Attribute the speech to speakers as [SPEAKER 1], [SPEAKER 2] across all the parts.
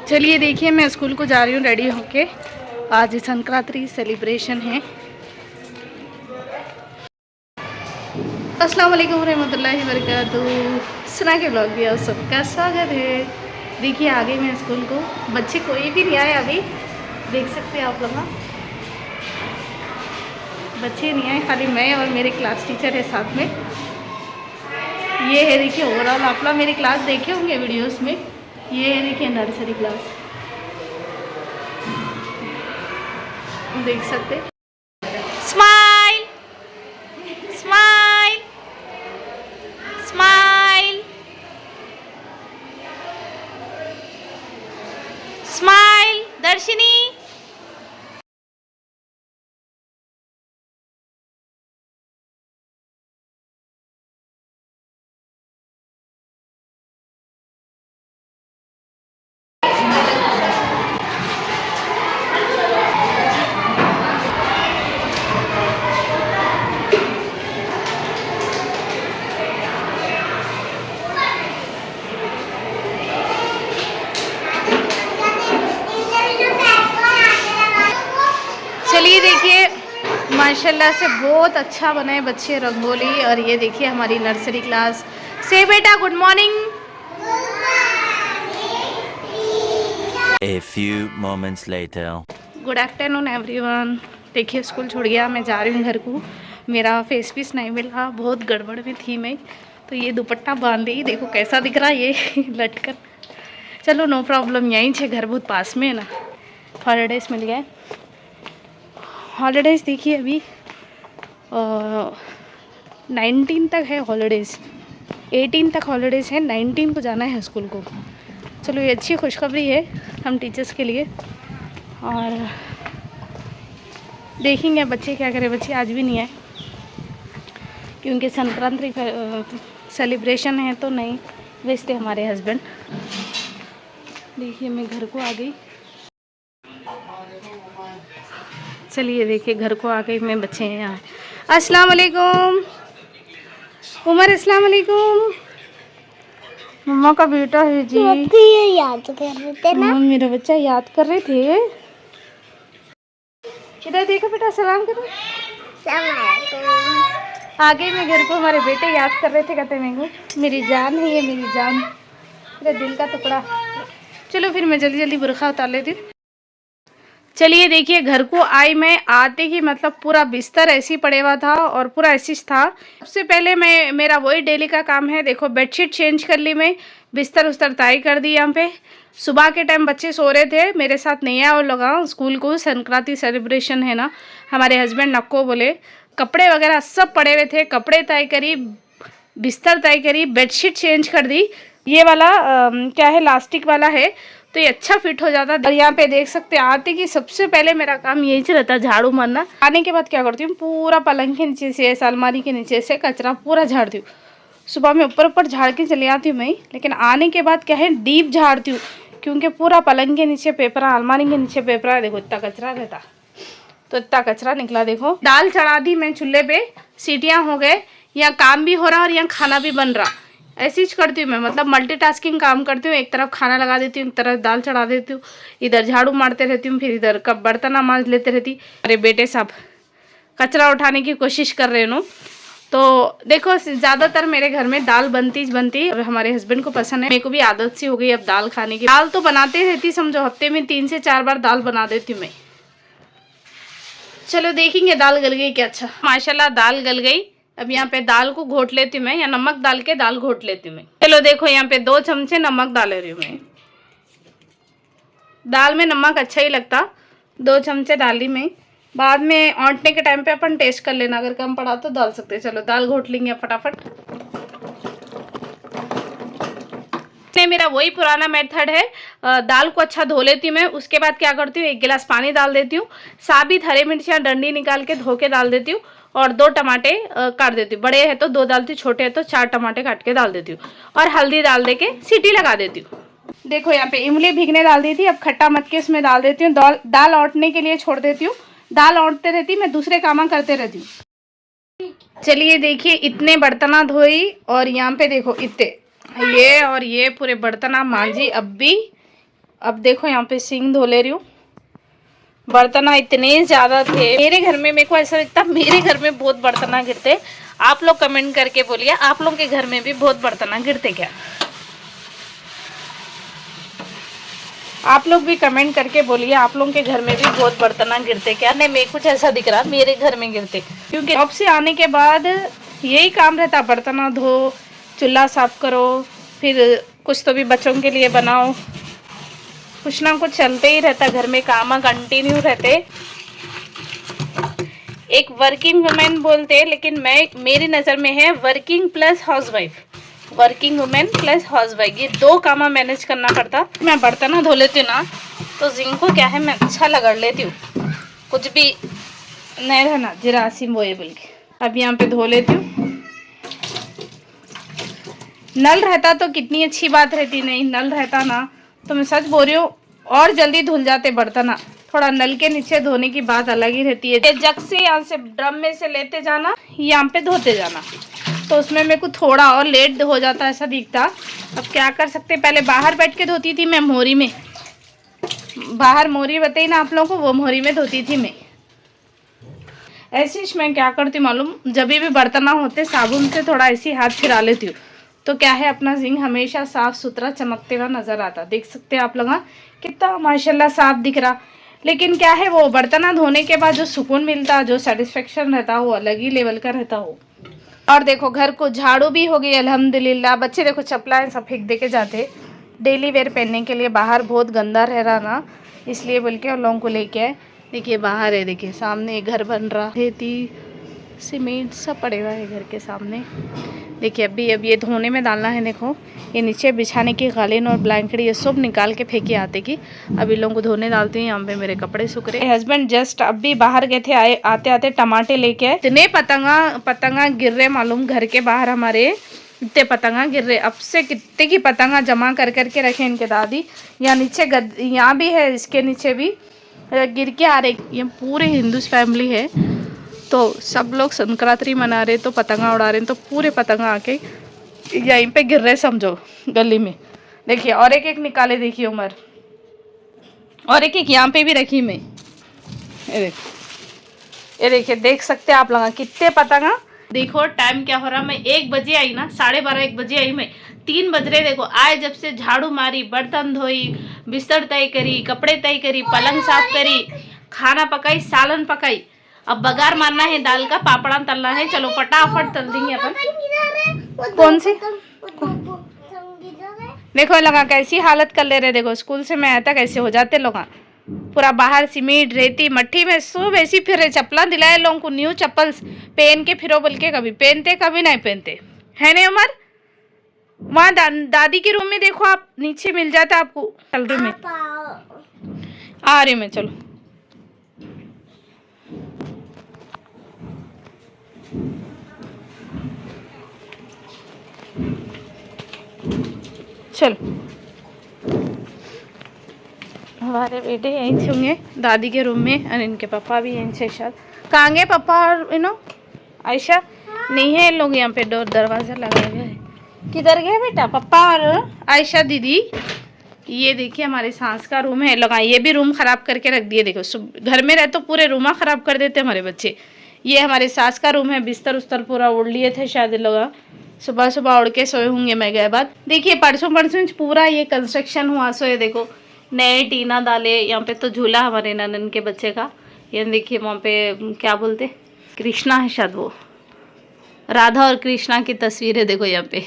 [SPEAKER 1] चलिए देखिए, मैं स्कूल को जा रही हूँ रेडी होके। आज संक्रांति सेलिब्रेशन है। अस्सलाम वालेकुम रहमतुल्लाहि वबरकातुहू। सुना के ब्लॉग भी आप सबका स्वागत है। देखिए आ गई मैं स्कूल को। बच्चे कोई भी नहीं आए अभी, देख सकते हैं आप लोग। बच्चे नहीं आए, खाली मैं और मेरे क्लास टीचर है साथ में। ये है देखिए ओवरऑल, आप लोग मेरी क्लास देखे होंगे वीडियोस में। ये है देखिए नर्सरी क्लास, देख सकते। Smile smile smile smile. Darshini चलिए देखिए, माशाल्लाह से बहुत अच्छा बनाए बच्चे रंगोली। और ये देखिए हमारी नर्सरी क्लास से। बेटा good morning.
[SPEAKER 2] A few moments later.
[SPEAKER 1] Good afternoon everyone. देखिए स्कूल छोड़ गया, मैं जा रही हूँ घर को। मेरा फेस पीस नहीं मिला, बहुत गड़बड़ में थी मैं, तो ये दुपट्टा बांध ली। देखो कैसा दिख रहा है ये लटकन। चलो नो प्रॉब्लम, यहीं से घर बहुत पास में है ना। हॉलीडेज़ मिल गए। हॉलीडेज़ देखिए अभी 19 तक है हॉलीडेज़। 18 तक हॉलीडेज़ है, 19 को जाना है स्कूल को। चलो ये अच्छी खुशखबरी है हम टीचर्स के लिए। और देखेंगे बच्चे क्या करें। बच्चे आज भी नहीं आए क्योंकि संक्रांति सेलिब्रेशन है, तो नहीं भेजते हमारे हस्बैंड। देखिए मैं घर को आ गई। चलिए देखिए घर को आ गई मैं, बच्चे हैं यहाँ। अस्सलाम वालेकुम उमर, अस्सलाम वालेकुम। मम्मा का बेटा है जी।
[SPEAKER 3] याद कर रहे थे ना।
[SPEAKER 1] मेरा बच्चा याद कर रहे थे। इधर देखो बेटा, सलाम करो। आ गई मैं घर को। हमारे बेटे याद कर रहे थे, कहते मेरे को मेरी जान है ये, मेरी जान, मेरा दिल का टुकड़ा। चलो फिर मैं जल्दी जल्दी बुरखा उतार लेती हूँ। चलिए देखिए घर को आई मैं। आते ही मतलब पूरा बिस्तर ऐसे ही पड़े हुआ था और पूरा ऐसे था। सबसे पहले मेरा वही डेली का काम है। देखो बेडशीट चेंज कर ली मैं, बिस्तर उस्तर ताई कर दी यहाँ पे। सुबह के टाइम बच्चे सो रहे थे, मेरे साथ नहीं आया वो लोग स्कूल को। संक्रांति सेलिब्रेशन है ना, हमारे हस्बैंड नको बोले। कपड़े वगैरह सब पड़े हुए थे, कपड़े तय करी, बिस्तर तय करी, बेडशीट चेंज कर दी। ये वाला क्या है, लास्टिक वाला है, तो ये अच्छा फिट हो जाता। और यहाँ पे देख सकते हैं आते कि सबसे पहले मेरा काम यही रहता है, झाड़ू मारना। आने के बाद क्या करती हूँ, पूरा पलंग के नीचे से, अलमारी के नीचे से कचरा पूरा झाड़ती हूँ। सुबह में ऊपर ऊपर झाड़ के चले आती हूँ मैं, लेकिन आने के बाद क्या है डीप झाड़ती हूँ, क्योंकि पूरा पलंग के नीचे पेपर, अलमारी के नीचे पेपर, देखो इतना कचरा रहता, तो इतना कचरा निकला। देखो दाल चढ़ा दी मैं चूल्हे पे, सीटियाँ हो गए, यहाँ काम भी हो रहा और यहाँ खाना भी बन रहा। ऐसी ही करती हूँ मैं, मतलब मल्टीटास्किंग काम करती हूँ। एक तरफ खाना लगा देती हूँ, एक तरफ दाल चढ़ा देती हूँ, इधर झाड़ू मारते रहती हूँ, फिर इधर कब बर्तन मांज लेते रहती। अरे बेटे साहब कचरा उठाने की कोशिश कर रहे हो। तो देखो ज़्यादातर मेरे घर में दाल बनती और हमारे हस्बैंड को पसंद है। मेरे को भी आदत सी हो गई अब दाल खाने की। दाल तो बनाते रहती, समझो हफ्ते में 3 से 4 बार दाल बना देती हूँ मैं। चलो देखेंगे दाल गल गई क्या। अच्छा माशाल्लाह दाल गल गई। अब यहाँ पे दाल को घोट लेती हूँ मैं, या नमक डाल के दाल घोट लेती हूँ मैं। चलो देखो यहाँ पे 2 चमचे नमक डाल रही हूँ मैं। दाल में नमक अच्छा ही लगता, 2 चमचे डाली मैं। बाद में औंटने के टाइम पे अपन टेस्ट कर लेना, अगर कम पड़ा तो डाल सकते हैं। चलो दाल घोट लेंगे फटाफट। मेरा वही पुराना मेथड है। दाल को अच्छा धो लेती हूँ मैं, उसके बाद क्या करती हूँ 1 गिलास पानी डाल देती हूँ, साबित हरी मिर्चियाँ डंडी निकाल के धो के डाल देती हूँ, और 2 टमाटे काट देती हूँ। बड़े है तो 2 डालती हूँ, छोटे है तो 4 टमाटे काट के डाल देती हूँ, और हल्दी डाल दे के सीटी लगा देती हूँ। देखो यहाँ पे इमली भीगने डाल दी थी, अब खट्टा मत के इसमें डाल देती हूँ। दाल औंटने के लिए छोड़ देती हूँ। दाल औंटते रहती, मैं दूसरे काम करते रहती हूँ। चलिए देखिए इतने बर्तना धोई, और यहाँ पे देखो इतने ये और ये पूरे बर्तन मांजी अब भी। अब देखो यहाँ पे सिंक धो ले रही हूँ। बर्तन इतने ज़्यादा थे मेरे घर में, मेरे को ऐसा लगता मेरे घर में बहुत बर्तन गिरते। आप लोग कमेंट करके बोलिए आप लोग के घर में भी बहुत बर्तन गिरते क्या? आप लोग भी कमेंट करके बोलिए आप लोग के घर में भी बहुत बर्तन गिरते क्या? नहीं, मेरे कुछ ऐसा दिख रहा मेरे घर में गिरते, क्योंकि जॉब से आने के बाद यही काम रहता, बर्तन धो, चूल्हा साफ करो, फिर कुछ तो भी बच्चों के लिए बनाओ, कुछ ना कुछ चलते ही रहता घर में, काम कंटिन्यू रहते। एक वर्किंग वुमेन बोलते, लेकिन मेरी नज़र में है working plus housewife, working women plus housewife, ये दो काम मैनेज करना पड़ता। मैं बर्तन धो लेती हूँ ना तो जिंक को क्या है मैं अच्छा लगड़ लेती हूँ, कुछ भी नहीं रहना जरासीम वो ये बोल के। अब यहाँ पे धो लेती हूँ। नल रहता तो कितनी अच्छी बात रहती, नहीं नल रहता ना तो मैं सच बोल रही हूँ और जल्दी धुल जाते बर्तन। थोड़ा नल के नीचे धोने की बात अलग ही रहती है। ये जग से यहाँ से ड्रम में से लेते जाना, यहाँ पे धोते जाना, तो उसमें मेरे को थोड़ा और लेट हो जाता ऐसा दिखता। अब क्या कर सकते, पहले बाहर बैठ के धोती थी मैं मोरी में, बाहर मोरी बताई ना आप लोगों को, वो मोरी में धोती थी मैं। ऐसे मैं क्या करती मालूम, जब भी बर्तन होते साबुन से थोड़ा ऐसी हाथ फिरा लेती हूँ, तो क्या है अपना जिंक हमेशा साफ सुथरा चमकते हुआ नजर आता। देख सकते हैं आप लोग कितना माशाल्लाह साफ दिख रहा। लेकिन क्या है वो बर्तन धोने के बाद जो सुकून मिलता, जो सेटिस्फेक्शन रहता, वो अलग ही लेवल का रहता हो। और देखो घर को झाड़ू भी हो गई अल्हम्दुलिल्लाह। बच्चे देखो चप्पलें सब फेंक दे के जाते, डेली वेयर पहनने के लिए, बाहर बहुत गंदा रह रहा ना, इसलिए बोल के उन लोगों को लेके आए। देखिए बाहर है, देखिए सामने एक घर बन रहा है, सीमेंट सब पड़े हुआ है घर के सामने। देखिए अब ये धोने में डालना है। देखो ये नीचे बिछाने की कालीन और ब्लैंकेट ये सब निकाल के फेंके आते की अभी लोगों को धोने डालती हूँ। यहाँ पे मेरे कपड़े सूख रहे। हस्बैंड जस्ट अब भी बाहर गए थे, आते आते टमाटे लेके आए। इतने पतंगा गिर रहे मालूम, घर के बाहर हमारे इतने पतंगा गिर रहे। अब से कितने की पतंगा जमा कर करके रखे इनके दादी। यहाँ नीचे यहाँ भी है, इसके नीचे भी गिर के आ रहे। ये पूरे हिंदूस फैमिली है तो सब लोग संक्रांति मना रहे तो पतंगा उड़ा रहे, तो पूरे पतंगा आके यहीं पे गिर रहे समझो गली में। देखिए और एक एक निकाले, देखिए उमर, और एक एक यहाँ पे भी रखी मैं। ये देखिए देख सकते हैं आप लोग कितने पतंगा। देखो टाइम क्या हो रहा, मैं 1 बजे आई ना, 12:30 1 बजे आई मैं, 3 बज रहे। देखो आए जब से झाड़ू मारी, बर्तन धोई, बिस्तर तय करी, कपड़े तय करी, पलंग साफ करी, खाना पकाई, सालन पकाई। अब बगार मारना है, दाल का पापड़ा तलना है। चलो फटाफट तल देंगे अपन। कौन सी देखो लगा कैसी हालत कर ले रहे। देखो स्कूल से मैं आया था कैसे हो जाते लोग, पूरा बाहर सीमेंट रेती मट्टी में सब ऐसी फिर रहे। चप्पला दिलाए लोगों को, न्यू चप्पल पहन के फिरो बोल के, कभी पहनते कभी नहीं पहनते है नहीं उमर। वहाँ दादी के रूम में देखो आप, नीचे मिल जाता आपको। चल रही मैं, आ रही मैं, चलो चल। हमारे बेटे यहीं से होंगे दादी के रूम में, और इनके पापा भी यहीं से। शायद कहाँ गए पापा और आयशा? नहीं है लोग यहाँ पे, डोर दरवाज़ा लगाए हुए है। किधर गए बेटा पापा और आयशा दीदी? ये देखिए हमारे सास का रूम है। लगा ये भी रूम ख़राब करके रख दिए। देखो घर में रहे तो पूरे रूम ख़राब कर देते हमारे बच्चे। ये हमारे सास का रूम है, बिस्तर उस्तर पूरा उड़ लिए थे शायद लोग, सुबह सुबह उड़ के सोए होंगे मैं गए बाद। देखिए परसों पूरा ये कंस्ट्रक्शन हुआ सोए। देखो नए टीना डाले, यहाँ पे तो झूला हमारे ननन के बच्चे का। ये देखिए वहाँ पे क्या बोलते, कृष्णा है शायद, वो राधा और कृष्णा की तस्वीर है देखो यहाँ पे।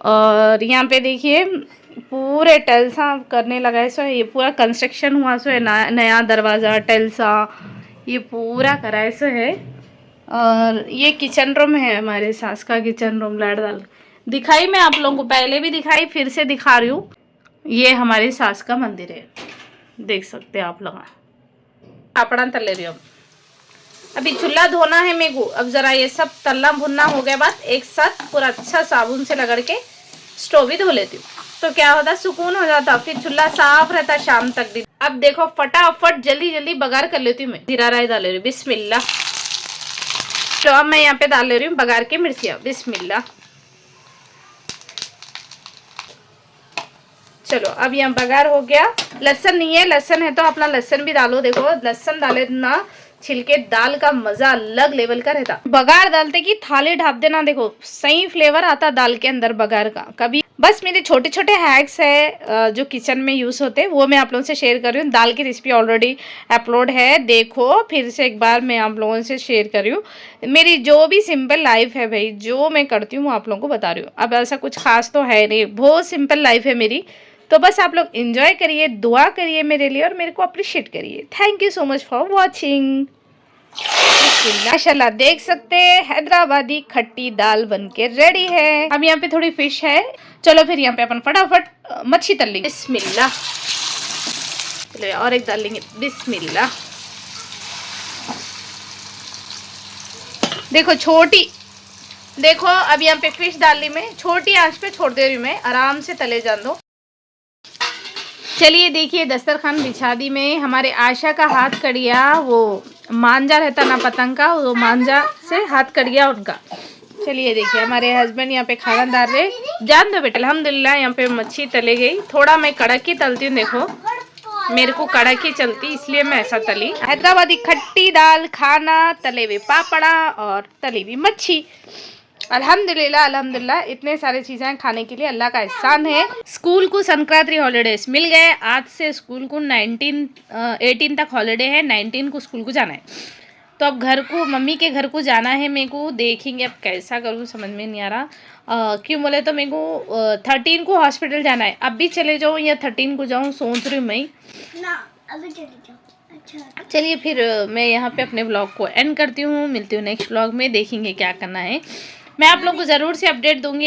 [SPEAKER 1] और यहाँ पे देखिए पूरे टेल्सा करने लगा है सो, ये पूरा कंस्ट्रक्शन हुआ सो है। नया दरवाज़ा टेल्सा ये पूरा कराए सो है। और ये किचन रूम है हमारे सास का, किचन रूम लाइट डाल दिखाई मैं आप लोगों को, पहले भी दिखाई फिर से दिखा रही हूँ। ये हमारी सास का मंदिर है, देख सकते हैं आप लोग। पापड़ा तल ले रही हूँ अभी, चूल्हा धोना है मेरे को। अब ज़रा ये सब तलना भुनना हो गया बाद, एक साथ पूरा अच्छा साबुन से रगड़ के स्टोव भी धो लेती हूँ, तो क्या होता सुकून हो जाता, फिर चूल्हा साफ रहता शाम तक भी। अब देखो फटाफट जल्दी जल्दी बघार कर लेती हूँ मैं। जीरा राई डाल ले रही हूँ, बिस्मिल्लाह। तो अब मैं यहाँ पे डाल ले रही हूँ बघार के मिर्चियाँ, बिस्मिल्लाह। चलो अब यहाँ बघार हो गया। लहसुन नहीं है, लहसुन है तो अपना लहसुन भी डालो। देखो लहसुन डाले ना छिलके दाल का मजा अलग लेवल का रहता। बघार डालते कि थाली ढाप देना, देखो सही फ्लेवर आता दाल के अंदर बघार का। कभी बस मेरे छोटे छोटे हैक्स है जो किचन में यूज होते हैं वो मैं आप लोगों से शेयर कर रही हूँ। दाल की रेसिपी ऑलरेडी अपलोड है, देखो फिर से एक बार मैं आप लोगों से शेयर कर रही हूँ। मेरी जो भी सिंपल लाइफ है भाई, जो मैं करती हूँ वो आप लोगों को बता रही हूँ। अब ऐसा कुछ खास तो है नहीं, बहुत सिंपल लाइफ है मेरी। तो बस आप लोग एंजॉय करिए, दुआ करिए मेरे लिए और मेरे को अप्रिशिएट करिए। Thank you so much for watching. माशाल्लाह देख सकते हैं हैदराबादी खट्टी दाल बनके रेडी है। अब यहाँ पे थोड़ी फिश है, चलो फिर यहाँ पे अपन फटाफट मच्छी तल लेंगे। बिस्मिल्लाह, चलो और एक डाल लेंगे। बिस्मिल्लाह, देखो छोटी, देखो अब यहाँ पे फिश डाल ली मैं, छोटी आंच पे छोड़ दे रही हूँ मैं, आराम से तले जान दो। चलिए देखिए दस्तरखान बिछा दी में। हमारे आशा का हाथ कट गया, वो मांझा रहता ना पतंग का, वो मांझा से हाथ कट गया उनका। चलिए देखिए हमारे हस्बैंड यहाँ पे खाना डाल रहे, जान दो बेटा। अल्हम्दुलिल्लाह यहाँ पे मच्छी तले गई। थोड़ा मैं कड़क ही तलती हूँ, देखो मेरे को कड़क ही चलती इसलिए मैं ऐसा तली। हैदराबादी खट्टी दाल खाना, तले हुए पापड़ा और तली हुई मच्छी। अल्हम्दुलिल्लाह अल्हम्दुलिल्लाह, इतने सारे चीज़ें खाने के लिए अल्लाह का एहसान है। स्कूल को संक्रांति हॉलीडेज मिल गए। आज से स्कूल को 18 तक हॉलीडे है, 19 को स्कूल को जाना है। तो अब घर को, मम्मी के घर को जाना है मेरे को। देखेंगे अब कैसा करूँ, समझ में नहीं आ रहा। क्यों बोले तो मेरे को 13 को हॉस्पिटल जाना है। अब भी चले जाऊँ या 13 को जाऊँ सोच रही हूँ मैं।
[SPEAKER 3] अभी चली जाओ। अच्छा
[SPEAKER 1] चलिए फिर मैं यहाँ पे अपने ब्लॉग को एंड करती हूँ। मिलती हूँ नेक्स्ट ब्लॉग में, देखेंगे क्या करना है। मैं आप लोगों को ज़रूर से अपडेट दूंगी।